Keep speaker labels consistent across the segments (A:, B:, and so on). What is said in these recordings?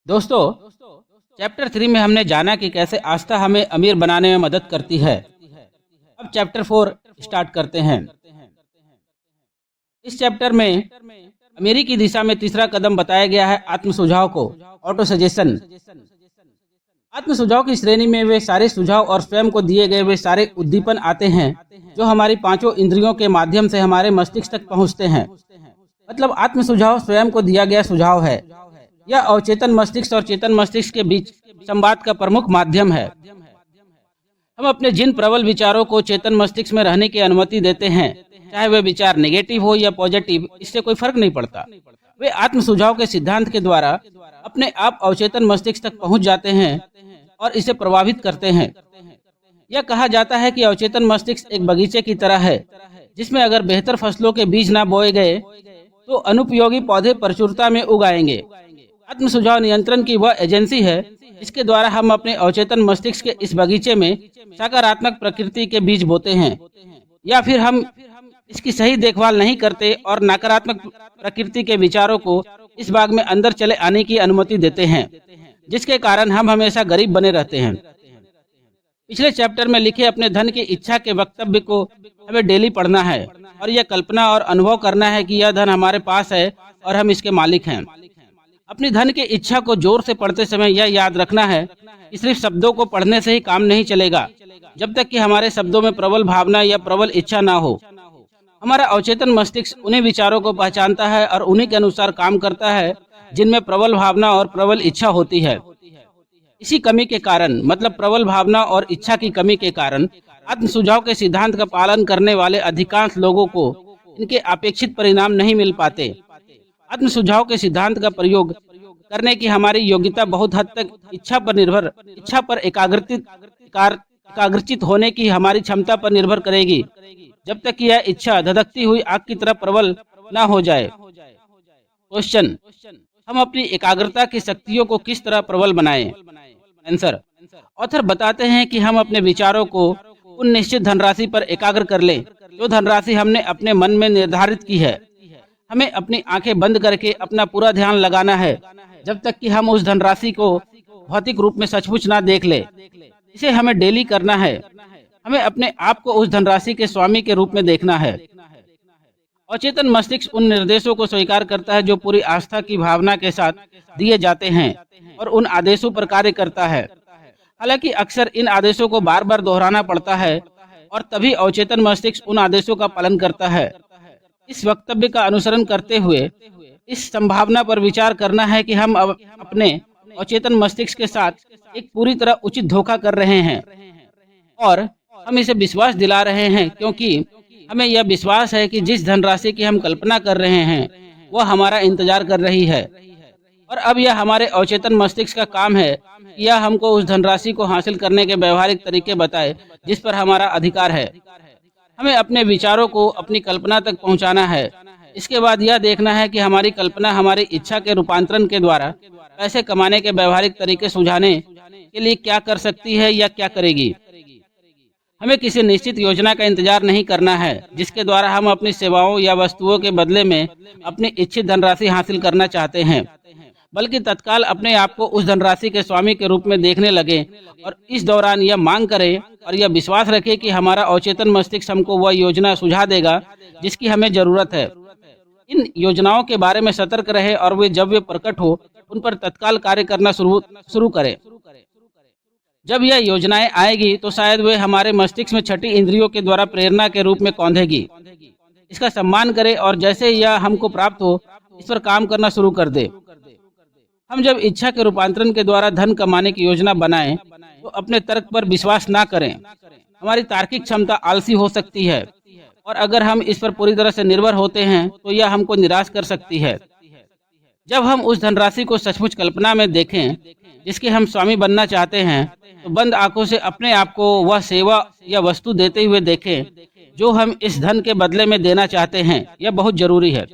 A: दोस्तों, चैप्टर 3 में हमने जाना कि कैसे आस्था हमें अमीर बनाने में मदद करती है। अब चैप्टर 4 स्टार्ट करते हैं। इस चैप्टर में अमीरी की दिशा में तीसरा कदम बताया गया है आत्म सुझाव को, ऑटो सजेशन। आत्म सुझाव की श्रेणी में वे सारे सुझाव और स्वयं को दिए गए वे सारे उद्दीपन आते हैं जो हमारी पांचों इंद्रियों के माध्यम से हमारे मस्तिष्क तक पहुंचते हैं। मतलब आत्म सुझाव स्वयं को दिया गया सुझाव है। यह अवचेतन मस्तिष्क और चेतन मस्तिष्क के बीच संवाद का प्रमुख माध्यम है। हम अपने जिन प्रबल विचारों को चेतन मस्तिष्क में रहने की अनुमति देते हैं, चाहे वे विचार नेगेटिव हो या पॉजिटिव, इससे कोई फर्क नहीं पड़ता। वे आत्म सुझाव के सिद्धांत के द्वारा अपने आप अवचेतन मस्तिष्क तक पहुंच जाते हैं और इसे प्रभावित करते हैं। यह कहा जाता है कि अवचेतन मस्तिष्क एक बगीचे की तरह है, जिसमें अगर बेहतर फसलों के बीज ना बोए गए तो अनुपयोगी पौधे प्रचुरता में उगाएंगे। आत्म सुझाव नियंत्रण की वह एजेंसी है जिसके द्वारा हम अपने अवचेतन मस्तिष्क के इस बगीचे में सकारात्मक प्रकृति के बीज बोते हैं, या फिर हम इसकी सही देखभाल नहीं करते और नकारात्मक प्रकृति के विचारों को इस बाग में अंदर चले आने की अनुमति देते हैं, जिसके कारण हम हमेशा गरीब बने रहते हैं। पिछले चैप्टर में लिखे अपने धन की इच्छा के वक्तव्य को हमें डेली पढ़ना है और यह कल्पना और अनुभव करना है कि यह धन हमारे पास है और हम इसके मालिक हैं। अपनी धन की इच्छा को जोर से पढ़ते समय यह याद रखना है कि सिर्फ शब्दों को पढ़ने से ही काम नहीं चलेगा, जब तक कि हमारे शब्दों में प्रबल भावना या प्रबल इच्छा ना हो। हमारा अवचेतन मस्तिष्क उन्हीं विचारों को पहचानता है और उन्हीं के अनुसार काम करता है जिनमें प्रबल भावना और प्रबल इच्छा होती है। इसी कमी के कारण, मतलब प्रबल भावना और इच्छा की कमी के कारण, आत्म सुझाव के सिद्धांत का पालन करने वाले अधिकांश लोगों को इनके अपेक्षित परिणाम नहीं मिल पाते। आत्म सुझाव के सिद्धांत का प्रयोग करने की हमारी योग्यता बहुत हद तक इच्छा पर एकाग्रचित होने की हमारी क्षमता पर निर्भर करेगी, जब तक कि यह इच्छा धधकती हुई आग की तरह प्रबल ना हो जाए। क्वेश्चन: हम अपनी एकाग्रता की शक्तियों को किस तरह प्रबल बनाएं? आंसर: ऑथर बताते हैं कि हम अपने विचारों को उन निश्चित धनराशि पर एकाग्र कर लें जो धनराशि हमने अपने मन में निर्धारित की है। हमें अपनी आंखें बंद करके अपना पूरा ध्यान लगाना है जब तक कि हम उस धनराशि को भौतिक रूप में सचमुच ना देख ले। इसे हमें डेली करना है। हमें अपने आप को उस धनराशि के स्वामी के रूप में देखना है। अचेतन मस्तिष्क उन निर्देशों को स्वीकार करता है जो पूरी आस्था की भावना के साथ दिए जाते हैं और उन आदेशों पर कार्य करता है। हालांकि अक्सर इन आदेशों को बार बार दोहराना पड़ता है और तभी अवचेतन मस्तिष्क उन आदेशों का पालन करता है। इस वक्तव्य का अनुसरण करते हुए इस संभावना पर विचार करना है कि हम अपने अचेतन मस्तिष्क के साथ एक पूरी तरह उचित धोखा कर रहे हैं और हम इसे विश्वास दिला रहे हैं, क्योंकि हमें यह विश्वास है कि जिस धनराशि की हम कल्पना कर रहे हैं वह हमारा इंतजार कर रही है। और अब यह हमारे अवचेतन मस्तिष्क का काम है कि यह हमको उस धनराशि को हासिल करने के व्यवहारिक तरीके बताए जिस पर हमारा अधिकार है। हमें अपने विचारों को अपनी कल्पना तक पहुंचाना है। इसके बाद यह देखना है कि हमारी कल्पना हमारी इच्छा के रूपांतरण के द्वारा पैसे कमाने के व्यवहारिक तरीके सुझाने के लिए क्या कर सकती है या क्या करेगी। हमें किसी निश्चित योजना का इंतजार नहीं करना है जिसके द्वारा हम अपनी सेवाओं या वस्तुओं के बदले में अपनी इच्छित धनराशि हासिल करना चाहते हैं, बल्कि तत्काल अपने आप को उस धनराशि के स्वामी के रूप में देखने लगे और इस दौरान यह मांग करें और यह विश्वास रखें कि हमारा अवचेतन मस्तिष्क हमको वह योजना सुझा देगा जिसकी हमें जरूरत है। इन योजनाओं के बारे में सतर्क रहे और वे जब वे प्रकट हो उन पर तत्काल कार्य करना शुरू करें। जब यह योजनाएं आएगी तो शायद वे हमारे मस्तिष्क में छठी इंद्रियों के द्वारा प्रेरणा के रूप में कौंधेगी। इसका सम्मान करें और जैसे यह हमको प्राप्त हो इस पर काम करना शुरू कर दे। हम जब इच्छा के रूपांतरण के द्वारा धन कमाने की योजना बनाएं तो अपने तर्क पर विश्वास ना करें। हमारी तार्किक क्षमता आलसी हो सकती है और अगर हम इस पर पूरी तरह से निर्भर होते हैं तो यह हमको निराश कर सकती है। जब हम उस धनराशि को सचमुच कल्पना में देखें जिसके हम स्वामी बनना चाहते हैं, तो बंद आंखों से अपने आप को वह सेवा या वस्तु देते हुए देखें जो हम इस धन के बदले में देना चाहते हैं। यह बहुत जरूरी है।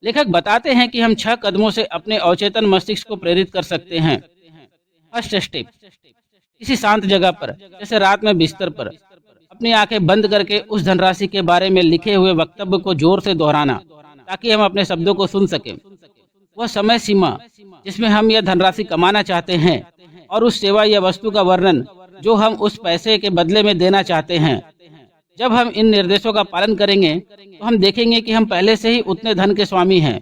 A: लेखक बताते हैं कि हम 6 कदमों से अपने अवचेतन मस्तिष्क को प्रेरित कर सकते हैं। फर्स्ट स्टेप: किसी शांत जगह पर, जैसे रात में बिस्तर पर, अपनी आंखें बंद करके उस धनराशि के बारे में लिखे हुए वक्तव्य को जोर से दोहराना ताकि हम अपने शब्दों को सुन सकें। वह समय सीमा जिसमें हम यह धनराशि कमाना चाहते हैं और उस सेवा या वस्तु का वर्णन जो हम उस पैसे के बदले में देना चाहते हैं। जब हम इन निर्देशों का पालन करेंगे तो हम देखेंगे कि हम पहले से ही उतने धन के स्वामी हैं।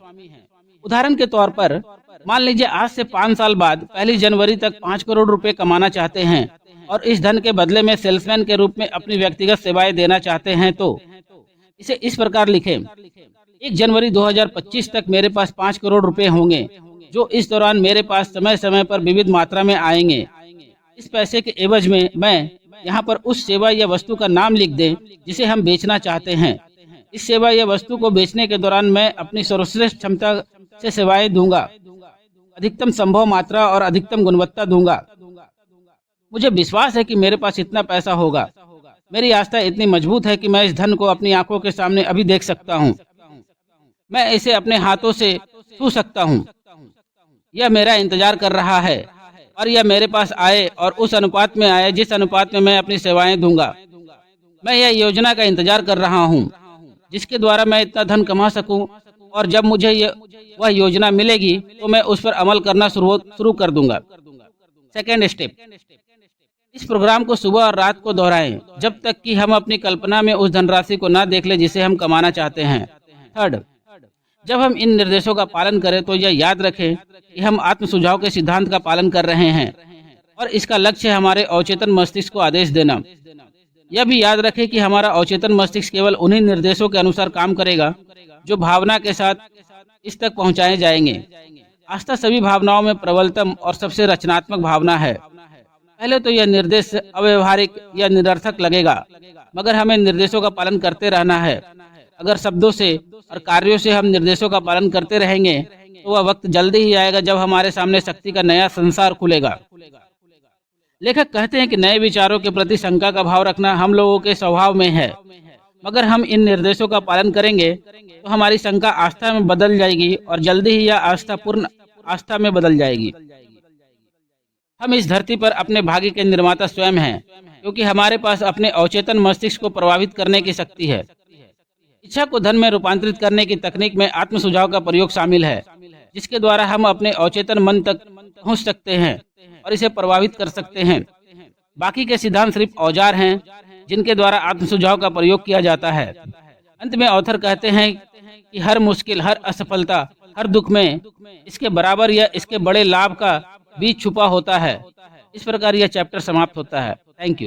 A: उदाहरण के तौर पर मान लीजिए आज से 5 साल बाद 1 जनवरी तक 5 करोड़ रुपए कमाना चाहते हैं और इस धन के बदले में सेल्समैन के रूप में अपनी व्यक्तिगत सेवाएं देना चाहते हैं तो इसे इस प्रकार लिखें। 1 जनवरी 2025 तक मेरे पास 5 करोड़ रुपए होंगे जो इस दौरान मेरे पास समय समय पर विविध मात्रा में आएंगे। इस पैसे के एवज में मैं यहाँ पर उस सेवा या वस्तु का नाम लिख दें जिसे हम बेचना चाहते हैं। इस सेवा या वस्तु को बेचने के दौरान मैं अपनी सर्वश्रेष्ठ क्षमता से सेवाएं दूंगा, अधिकतम संभव मात्रा और अधिकतम गुणवत्ता दूंगा। मुझे विश्वास है कि मेरे पास इतना पैसा होगा। मेरी आस्था इतनी मजबूत है कि मैं इस धन को अपनी आंखों के सामने अभी देख सकता हूँ। मैं इसे अपने हाथों से छू सकता हूँ। यह मेरा इंतजार कर रहा है और यह मेरे पास आए और उस अनुपात में आए जिस अनुपात में मैं अपनी सेवाएं दूंगा। मैं यह योजना का इंतजार कर रहा हूँ जिसके द्वारा मैं इतना धन कमा सकूं और जब मुझे वह योजना मिलेगी तो मैं उस पर अमल करना शुरू कर दूंगा। सेकेंड स्टेप, इस प्रोग्राम को सुबह और रात को दोहराएं जब तक कि हम अपनी कल्पना में उस धनराशि को न देख ले जिसे हम कमाना चाहते हैं। थर्ड, जब हम इन निर्देशों का पालन करें तो यह याद रखें कि हम आत्म सुझाव के सिद्धांत का पालन कर रहे हैं और इसका लक्ष्य है हमारे अवचेतन मस्तिष्क को आदेश देना। यह भी याद रखें कि हमारा अवचेतन मस्तिष्क केवल उन्हीं निर्देशों के अनुसार काम करेगा जो भावना के साथ इस तक पहुंचाए जाएंगे। आस्था सभी भावनाओं में प्रबलतम और सबसे रचनात्मक भावना है। पहले तो यह निर्देश अव्यवहारिक या निरर्थक लगेगा, मगर हमें निर्देशों का पालन करते रहना है। अगर शब्दों से और कार्यों से हम निर्देशों का पालन करते रहेंगे तो वह वक्त जल्दी ही आएगा जब हमारे सामने शक्ति का नया संसार खुलेगा। लेखक कहते हैं कि नए विचारों के प्रति शंका का भाव रखना हम लोगों के स्वभाव में है, मगर हम इन निर्देशों का पालन करेंगे तो हमारी शंका आस्था में बदल जाएगी और जल्दी ही यह आस्था पूर्ण आस्था में बदल जाएगी। हम इस धरती पर अपने भाग्य के निर्माता स्वयं हैं, क्योंकि हमारे पास अपने अवचेतन मस्तिष्क को प्रभावित करने की शक्ति है। इच्छा को धन में रूपांतरित करने की तकनीक में आत्म सुझाव का प्रयोग शामिल है, जिसके द्वारा हम अपने अवचेतन मन तक पहुंच सकते हैं और इसे प्रभावित कर सकते हैं। बाकी के सिद्धांत सिर्फ औजार हैं जिनके द्वारा आत्म सुझाव का प्रयोग किया जाता है। अंत में ऑथर कहते हैं कि हर मुश्किल, हर असफलता, हर दुख में इसके बराबर या इसके बड़े लाभ का बीज छुपा होता है। इस प्रकार यह चैप्टर समाप्त होता है। Thank you.